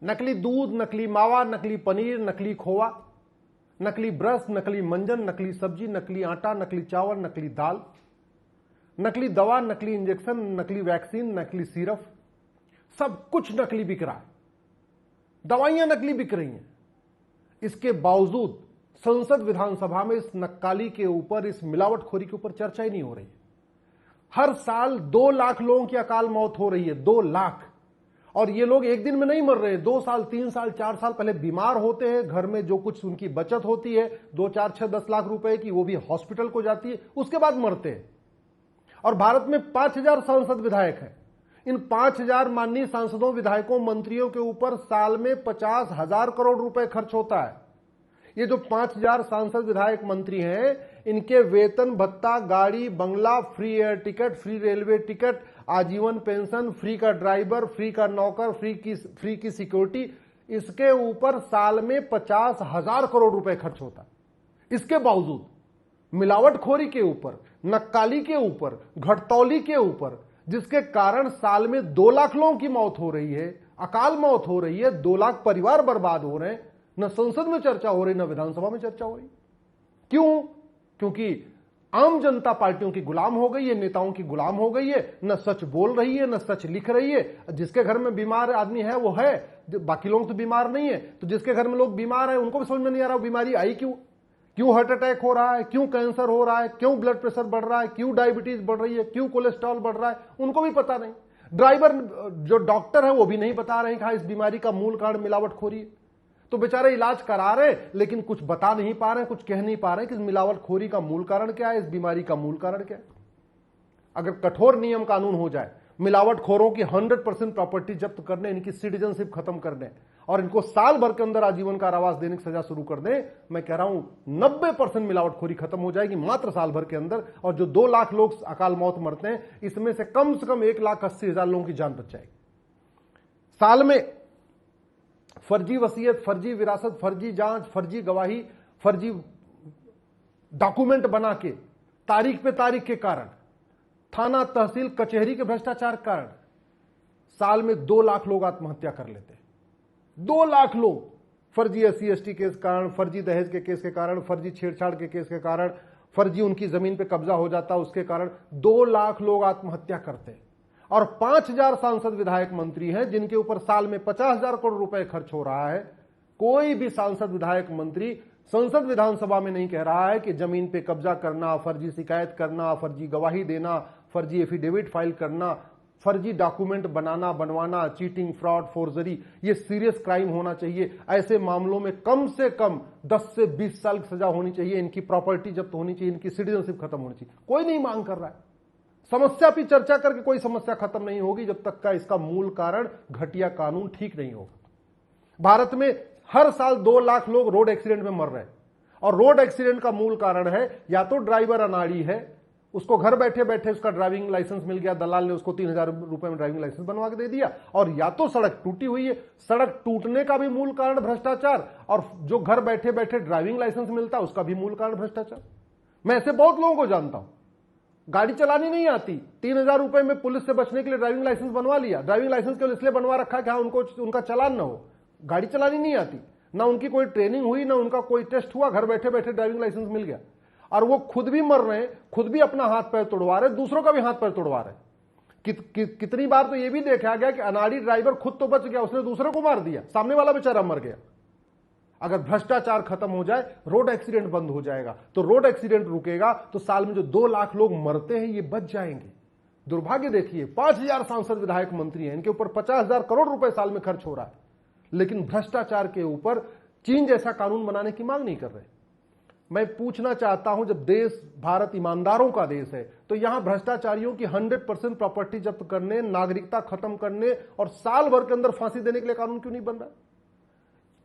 नकली दूध, नकली मावा, नकली पनीर, नकली खोआ, नकली ब्रश, नकली मंजन, नकली सब्जी, नकली आटा, नकली चावल, नकली दाल, नकली दवा, नकली इंजेक्शन, नकली वैक्सीन, नकली सिरप, सब कुछ नकली बिक रहा है। दवाइयां नकली बिक रही हैं। इसके बावजूद संसद विधानसभा में इस नक्काली के ऊपर, इस मिलावटखोरी के ऊपर चर्चा ही नहीं हो रही है। हर साल 2 लाख लोगों की अकाल मौत हो रही है, 2 लाख। और ये लोग एक दिन में नहीं मर रहे, 2 साल, 3 साल, 4 साल पहले बीमार होते हैं, घर में जो कुछ उनकी बचत होती है 2, 4, 6, 10 लाख रुपए की, वो भी हॉस्पिटल को जाती है, उसके बाद मरते हैं। और भारत में 5,000 सांसद विधायक हैं। इन 5,000 माननीय सांसदों, विधायकों, मंत्रियों के ऊपर साल में 50,000 करोड़ रुपए खर्च होता है। ये जो 5,000 सांसद, विधायक, मंत्री हैं, इनके वेतन भत्ता, गाड़ी, बंगला, free air ticket, free railway ticket, आजीवन पेंशन, फ्री का ड्राइवर, फ्री का नौकर, फ्री की सिक्योरिटी, इसके ऊपर साल में 50,000 करोड़ रुपए खर्च होता है। इसके बावजूद मिलावटखोरी के ऊपर, नक्काली के ऊपर, घटतौली के ऊपर, जिसके कारण साल में 2 लाख लोगों की मौत हो रही है, अकाल मौत हो रही है, 2 लाख परिवार बर्बाद हो रहे हैं, न संसद में चर्चा हो रही, न विधानसभा में चर्चा हो रही। क्यों? क्योंकि आम जनता पार्टियों की गुलाम हो गई है, नेताओं की गुलाम हो गई है, न सच बोल रही है, न सच लिख रही है। जिसके घर में बीमार आदमी है वो है, बाकी लोग तो बीमार नहीं है। तो जिसके घर में लोग बीमार है उनको भी समझ में नहीं आ रहा बीमारी आई क्यों, क्यों हार्ट अटैक हो रहा है, क्यों कैंसर हो रहा है, क्यों ब्लड प्रेशर बढ़ रहा है, क्यों डायबिटीज बढ़ रही है, क्यों कोलेस्ट्रॉल बढ़ रहा है, उनको भी पता नहीं। ड्राइवर, जो डॉक्टर है वो भी नहीं बता रहे हैं कि इस बीमारी का मूल कारण मिलावटखोरी है। तो बेचारे इलाज करा रहे लेकिन कुछ बता नहीं पा रहे, कुछ कह नहीं पा रहे कि इस मिलावटखोरी का मूल कारण क्या है, इस बीमारी का मूल कारण क्या है। अगर कठोर नियम कानून हो जाए, मिलावटखोरों की 100% प्रॉपर्टी जब्त करने, इनकी सिटीजनशिप खत्म करने और इनको साल भर के अंदर आजीवन कारावास देने की सजा शुरू कर दें, मैं कह रहा हूं 90% मिलावटखोरी खत्म हो जाएगी मात्र साल भर के अंदर। और जो 2 लाख लोग अकाल मौत मरते हैं, इसमें से कम 1,80,000 लोगों की जान बच जाएगी। साल में फर्जी वसीयत, फर्जी विरासत, फर्जी जांच, फर्जी गवाही, फर्जी डॉक्यूमेंट बना के तारीख पे तारीख के कारण, थाना, तहसील, कचहरी के भ्रष्टाचार के कारण साल में 2 लाख लोग आत्महत्या कर लेते हैं। 2 लाख लोग फर्जी SC/ST केस के कारण, फर्जी दहेज के केस के कारण, फर्जी छेड़छाड़ के केस के कारण, फर्जी उनकी जमीन पे कब्जा हो जाता उसके कारण 2 लाख लोग आत्महत्या करते हैं। और 5,000 सांसद, विधायक, मंत्री हैं जिनके ऊपर साल में 50,000 करोड़ रुपए खर्च हो रहा है। कोई भी सांसद, विधायक, मंत्री संसद विधानसभा में नहीं कह रहा है कि जमीन पे कब्जा करना, फर्जी शिकायत करना, फर्जी गवाही देना, फर्जी एफिडेविट फाइल करना, फर्जी डॉक्यूमेंट बनाना, बनवाना, चीटिंग, फ्रॉड, फोर्जरी, ये सीरियस क्राइम होना चाहिए। ऐसे मामलों में कम से कम 10 से 20 साल की सजा होनी चाहिए, इनकी प्रॉपर्टी जब्त होनी चाहिए, इनकी सिटीजनशिप खत्म होनी चाहिए। कोई नहीं मांग कर रहा है। समस्या पर चर्चा करके कोई समस्या खत्म नहीं होगी जब तक का इसका मूल कारण घटिया कानून ठीक नहीं होगा। भारत में हर साल 2 लाख लोग रोड एक्सीडेंट में मर रहे हैं और रोड एक्सीडेंट का मूल कारण है या तो ड्राइवर अनाड़ी है, उसको घर बैठे बैठे उसका ड्राइविंग लाइसेंस मिल गया, दलाल ने उसको 3,000 रुपए में ड्राइविंग लाइसेंस बनवा के दे दिया, और या तो सड़क टूटी हुई है। सड़क टूटने का भी मूल कारण भ्रष्टाचार, और जो घर बैठे बैठे ड्राइविंग लाइसेंस मिलता है उसका भी मूल कारण भ्रष्टाचार। मैं ऐसे बहुत लोगों को जानता हूं, गाड़ी चलानी नहीं आती, 3,000 रुपए में पुलिस से बचने के लिए ड्राइविंग लाइसेंस बनवा लिया। ड्राइविंग लाइसेंस केवल इसलिए बनवा रखा कि उनको उनका चालान ना हो, गाड़ी चलानी नहीं आती, ना उनकी कोई ट्रेनिंग हुई, ना उनका कोई टेस्ट हुआ, घर बैठे बैठे ड्राइविंग लाइसेंस मिल गया। और वो खुद भी मर रहे हैं, खुद भी अपना हाथ पैर तोड़वा रहे, दूसरों का भी हाथ पैर तोड़वा रहे। कितनी बार तो ये भी देखा गया कि अनाड़ी ड्राइवर खुद तो बच गया, उसने दूसरे को मार दिया, सामने वाला बेचारा मर गया। अगर भ्रष्टाचार खत्म हो जाए, रोड एक्सीडेंट बंद हो जाएगा, तो रोड एक्सीडेंट रुकेगा, तो साल में जो 2 लाख लोग मरते हैं ये बच जाएंगे। दुर्भाग्य देखिए, 5,000 सांसद, विधायक, मंत्री हैं, इनके ऊपर 50,000 करोड़ रुपए साल में खर्च हो रहा है, लेकिन भ्रष्टाचार के ऊपर चीन जैसा कानून बनाने की मांग नहीं कर रहे। मैं पूछना चाहता हूं, जब देश भारत ईमानदारों का देश है, तो यहां भ्रष्टाचारियों की 100% प्रॉपर्टी जब्त करने, नागरिकता खत्म करने और साल भर के अंदर फांसी देने के लिए कानून क्यों नहीं बन रहा?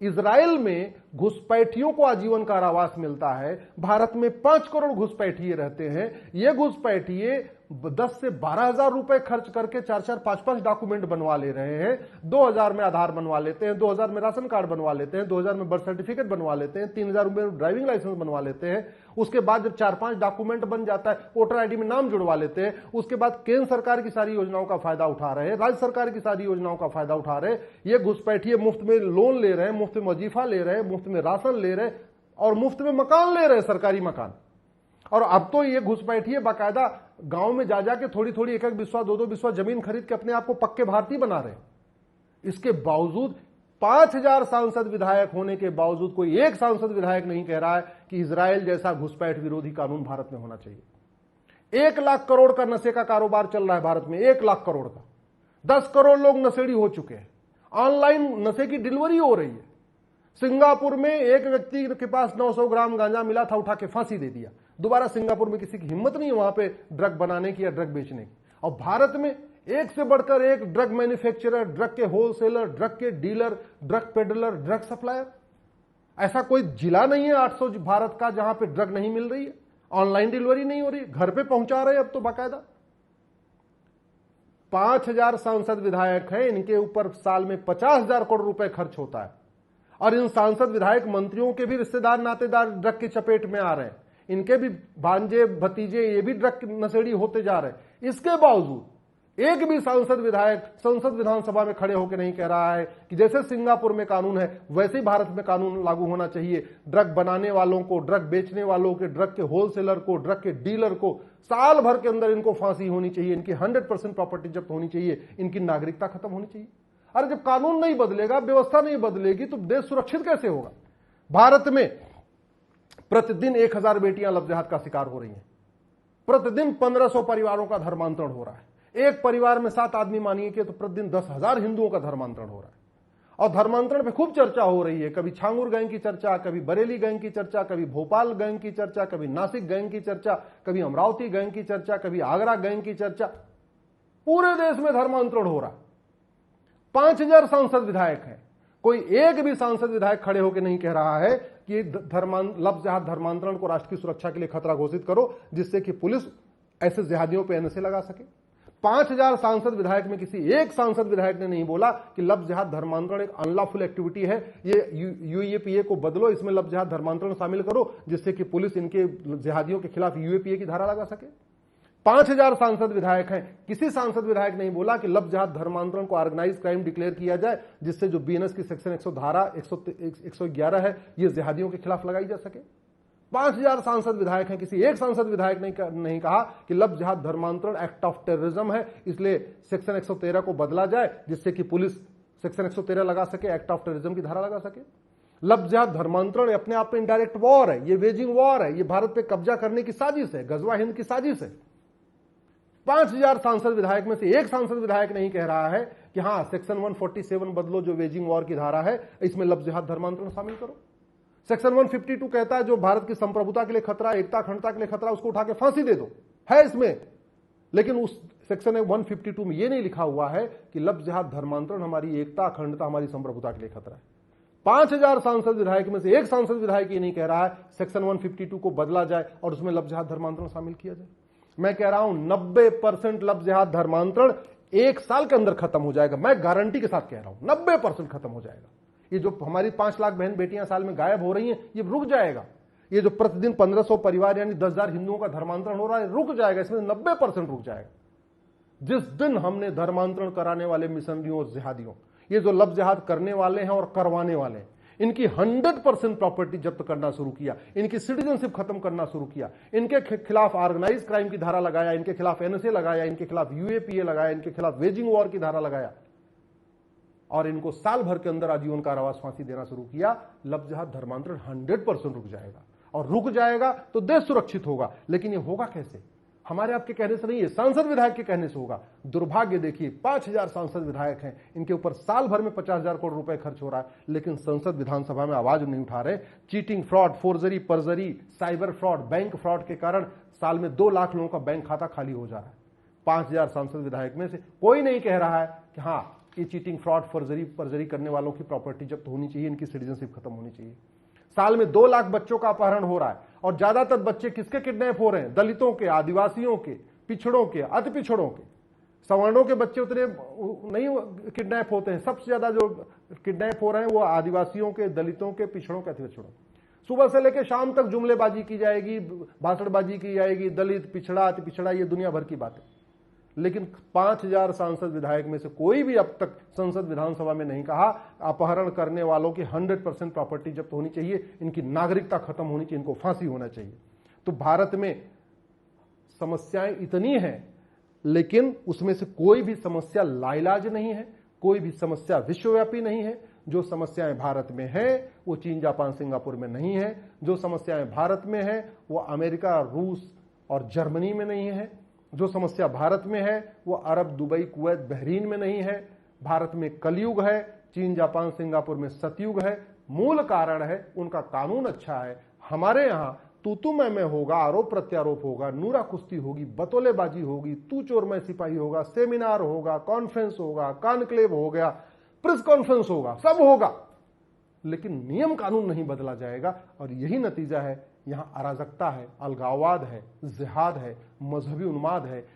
इजराइल में घुसपैठियों को आजीवन कारावास मिलता है, भारत में 5 करोड़ घुसपैठिए रहते हैं। ये घुसपैठिए 10 से 12,000 रुपए खर्च करके 4-4, 5-5 डॉक्यूमेंट बनवा ले रहे हैं। 2,000 में आधार बनवा लेते हैं, 2,000 में राशन कार्ड बनवा लेते हैं, 2,000 में बर्थ सर्टिफिकेट बनवा लेते हैं, 3,000 रुपए में ड्राइविंग लाइसेंस बनवा लेते हैं। उसके बाद जब 4-5 डॉक्यूमेंट बन जाता है, वोटर आईडी में नाम जुड़वा लेते हैं। उसके बाद केंद्र सरकार की सारी योजनाओं का फायदा उठा रहे हैं, राज्य सरकार की सारी योजनाओं का फायदा उठा रहे हैं। ये घुसपैठिए मुफ्त में लोन ले रहे हैं, मुफ्त में वजीफा ले रहे हैं, मुफ्त में राशन ले रहे हैं और मुफ्त में मकान ले रहे हैं, सरकारी मकान। और अब तो ये घुसपैठिए बाकायदा गांव में जा जाके थोड़ी थोड़ी 1-1 बिस्वा 2-2 बिस्वा जमीन खरीद के अपने आप को पक्के भारतीय बना रहे हैं। इसके बावजूद 5,000 सांसद विधायक होने के बावजूद कोई एक सांसद विधायक नहीं कह रहा है कि इजराइल जैसा घुसपैठ विरोधी कानून भारत में होना चाहिए। 1 लाख करोड़ का नशे का कारोबार चल रहा है भारत में, 1 लाख करोड़ का। 10 करोड़ लोग नशेड़ी हो चुके हैं, ऑनलाइन नशे की डिलीवरी हो रही है। सिंगापुर में एक व्यक्ति के पास 900 ग्राम गांजा मिला था, उठा के फांसी दे दिया। दोबारा सिंगापुर में किसी की हिम्मत नहीं है वहां पे ड्रग बनाने की या ड्रग बेचने की। और भारत में एक से बढ़कर एक ड्रग मैन्युफैक्चरर, ड्रग के होलसेलर, ड्रग के dealer, drug peddler, drug supplier. ऐसा कोई जिला नहीं है 800 भारत का जहां पे ड्रग नहीं मिल रही है, ऑनलाइन डिलीवरी नहीं हो रही, घर पे पहुंचा रहे अब तो बाकायदा। 5,000 सांसद विधायक हैं, इनके ऊपर साल में 50,000 करोड़ रुपए खर्च होता है। और इन सांसद विधायक मंत्रियों के भी रिश्तेदार नातेदार ड्रग की चपेट में आ रहे हैं, इनके भी भांजे भतीजे ये भी ड्रग नशेड़ी होते जा रहे हैं। इसके बावजूद एक भी सांसद विधायक संसद विधानसभा में खड़े होकर नहीं कह रहा है कि जैसे सिंगापुर में कानून है वैसे ही भारत में कानून लागू होना चाहिए। ड्रग बनाने वालों को, ड्रग बेचने वालों के, ड्रग के होलसेलर को, ड्रग के डीलर को साल भर के अंदर इनको फांसी होनी चाहिए, इनकी 100% प्रॉपर्टी जब्त होनी चाहिए, इनकी नागरिकता खत्म होनी चाहिए। अरे जब कानून नहीं बदलेगा, व्यवस्था नहीं बदलेगी तो देश सुरक्षित कैसे होगा? भारत में प्रतिदिन 1,000 बेटियां लव जिहाद का शिकार हो रही हैं। प्रतिदिन 1,500 परिवारों का धर्मांतरण हो रहा है। एक परिवार में 7 आदमी मानिए कि तो प्रतिदिन 10,000 हिंदुओं का धर्मांतरण हो रहा है। और धर्मांतरण पे खूब चर्चा हो रही है, कभी छांगुर गैंग की चर्चा, कभी बरेली गैंग की चर्चा, कभी भोपाल गैंग की चर्चा, कभी नासिक गैंग की चर्चा, कभी अमरावती गैंग की चर्चा, कभी आगरा गैंग की चर्चा। पूरे देश में धर्मांतरण हो रहा है। 5,000 सांसद विधायक हैं, कोई एक भी सांसद विधायक खड़े होकर नहीं कह रहा है कि लव जिहाद धर्मांतरण को राष्ट्र की सुरक्षा के लिए खतरा घोषित करो, जिससे कि पुलिस ऐसे जिहादियों पर एनएसए लगा सके। 5,000 सांसद विधायक में किसी एक सांसद विधायक ने नहीं बोला कि लव जिहाद धर्मांतरण एक अनलॉफुल एक्टिविटी है, ये यूएपीए को बदलो, इसमें लव जिहाद धर्मांतरण शामिल करो, जिससे कि पुलिस इनके जिहादियों के खिलाफ यूएपीए की धारा लगा सके। 5,000 सांसद विधायक हैं, किसी सांसद विधायक नहीं बोला कि लव जिहाद धर्मांतरण को ऑर्गेनाइज क्राइम डिक्लेयर किया जाए, जिससे जो बीएनएस की सेक्शन 100 धारा 111 है ये जिहादियों के खिलाफ लगाई जा सके। 5,000 सांसद विधायक हैं, किसी एक सांसद विधायक नहीं कहा कि लव जिहाद धर्मांतरण एक्ट ऑफ टेररिज्म है, इसलिए सेक्शन 113 को बदला जाए, जिससे कि पुलिस सेक्शन 113 लगा सके, एक्ट ऑफ टेररिज्म की धारा लगा सके। लव जिहाद धर्मांतरण अपने आप में इनडायरेक्ट वॉर है, ये वेजिंग वॉर है, ये भारत पे कब्जा करने की साजिश है, गजवा हिंद की साजिश है। 5,000 सांसद विधायक में से एक सांसद विधायक नहीं कह रहा है कि हां सेक्शन 147 बदलो, जो वेजिंग वॉर की धारा है, इसमें लव जिहाद धर्मांतरण शामिल करो। सेक्शन 152 कहता है जो भारत की संप्रभुता के लिए खतरा, एकता अखंडता के लिए खतरा, उसको उठा के फांसी दे दो, है इसमें। लेकिन उस सेक्शन 152 में यह नहीं लिखा हुआ है कि लव जिहाद धर्मांतरण हमारी एकता अखंडता, हमारी संप्रभुता के लिए खतरा है। 5,000 सांसद विधायक में से एक सांसद विधायक ये नहीं कह रहा है सेक्शन 152 को बदला जाए और उसमें लव जिहाद धर्मांतरण शामिल किया जाए। मैं कह रहा हूं 90% लव जिहाद धर्मांतरण 1 साल के अंदर खत्म हो जाएगा। मैं गारंटी के साथ कह रहा हूं 90% खत्म हो जाएगा। ये जो हमारी 5 लाख बहन बेटियां साल में गायब हो रही हैं, ये रुक जाएगा। ये जो प्रतिदिन 1,500 परिवार यानी 10,000 हिंदुओं का धर्मांतरण हो रहा है, रुक जाएगा। इसमें 90% रुक जाएगा। जिस दिन हमने धर्मांतरण कराने वाले मिशनरियों और जिहादियों, ये जो लव जिहाद करने वाले हैं और करवाने वाले हैं, इनकी 100% प्रॉपर्टी जब्त करना शुरू किया, इनकी सिटीजनशिप खत्म करना शुरू किया, इनके खिलाफ ऑर्गेनाइज क्राइम की धारा लगाया, इनके खिलाफ एनएसए लगाया, इनके खिलाफ यूएपीए लगाया, इनके खिलाफ वेजिंग वॉर की धारा लगाया और इनको साल भर के अंदर आजीवन कारावास फांसी देना शुरू किया। लव जिहाद धर्मांतरण 100% रुक जाएगा। और रुक जाएगा तो देश सुरक्षित होगा। लेकिन ये होगा कैसे? हमारे आपके कहने से नहीं है, सांसद विधायक के कहने से होगा। दुर्भाग्य देखिए, 5,000 सांसद विधायक हैं, इनके ऊपर साल भर में 50,000 करोड़ रुपए खर्च हो रहा है, लेकिन संसद विधानसभा में आवाज नहीं उठा रहे। Cheating, fraud, forgery, perjury, cyber fraud, bank fraud के कारण साल में 2 लाख लोगों का बैंक खाता खाली हो जा रहा है। 5,000 सांसद विधायक में से कोई नहीं कह रहा है कि हाँ, ये चीटिंग, फ्रॉड, फर्जरी, परजरी करने वालों की प्रॉपर्टी जब्त होनी चाहिए, इनकी सिटीजनशिप खत्म होनी चाहिए। साल में 2 लाख बच्चों का अपहरण हो रहा है और ज्यादातर बच्चे किसके किडनैप हो रहे हैं? दलितों के, आदिवासियों के, पिछड़ों के, अति पिछड़ों के, सवर्णों के बच्चे उतने नहीं किडनैप होते हैं। सबसे ज्यादा जो किडनैप हो रहे हैं वो आदिवासियों के, दलितों के, पिछड़ों के, अति पिछड़ों। सुबह से लेकर शाम तक जुमलेबाजी की जाएगी, भाषणबाजी की जाएगी, दलित, पिछड़ा, अति पिछड़ा, ये दुनिया भर की बातें। लेकिन 5000 सांसद विधायक में से कोई भी अब तक संसद विधानसभा में नहीं कहा अपहरण करने वालों की 100% प्रॉपर्टी जब्त होनी चाहिए, इनकी नागरिकता खत्म होनी चाहिए, इनको फांसी होना चाहिए। तो भारत में समस्याएं इतनी हैं, लेकिन उसमें से कोई भी समस्या लाइलाज नहीं है, कोई भी समस्या विश्वव्यापी नहीं है। जो समस्याएं भारत में हैं वो चीन, जापान, सिंगापुर में नहीं है। जो समस्याएं भारत में है वो अमेरिका, रूस और जर्मनी में नहीं है। जो समस्या भारत में है वो अरब, दुबई, कुवैत, बहरीन में नहीं है। भारत में कलयुग है, चीन, जापान, सिंगापुर में सतयुग है। मूल कारण है उनका कानून अच्छा है। हमारे यहां तू तू मैं होगा, आरोप प्रत्यारोप होगा, नूरा कुश्ती होगी, बतौलेबाजी होगी, तू चोर मैं सिपाही होगा, सेमिनार होगा, कॉन्फ्रेंस होगा, कॉन्क्लेव हो गया, प्रेस कॉन्फ्रेंस होगा, सब होगा, लेकिन नियम कानून नहीं बदला जाएगा। और यही नतीजा है। यहां अराजकता है, अलगाववाद है, जिहाद है, मजहबी उन्माद है,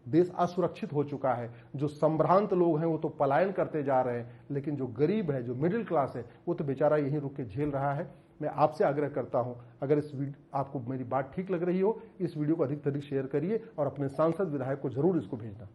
देश असुरक्षित हो चुका है। जो संभ्रांत लोग हैं वो तो पलायन करते जा रहे हैं, लेकिन जो गरीब है, जो मिडिल क्लास है, वो तो बेचारा यहीं रुक के झेल रहा है। मैं आपसे आग्रह करता हूं, अगर आपको मेरी बात ठीक लग रही हो, इस वीडियो को अधिक से अधिक शेयर करिए और अपने सांसद विधायक को जरूर इसको भेजना।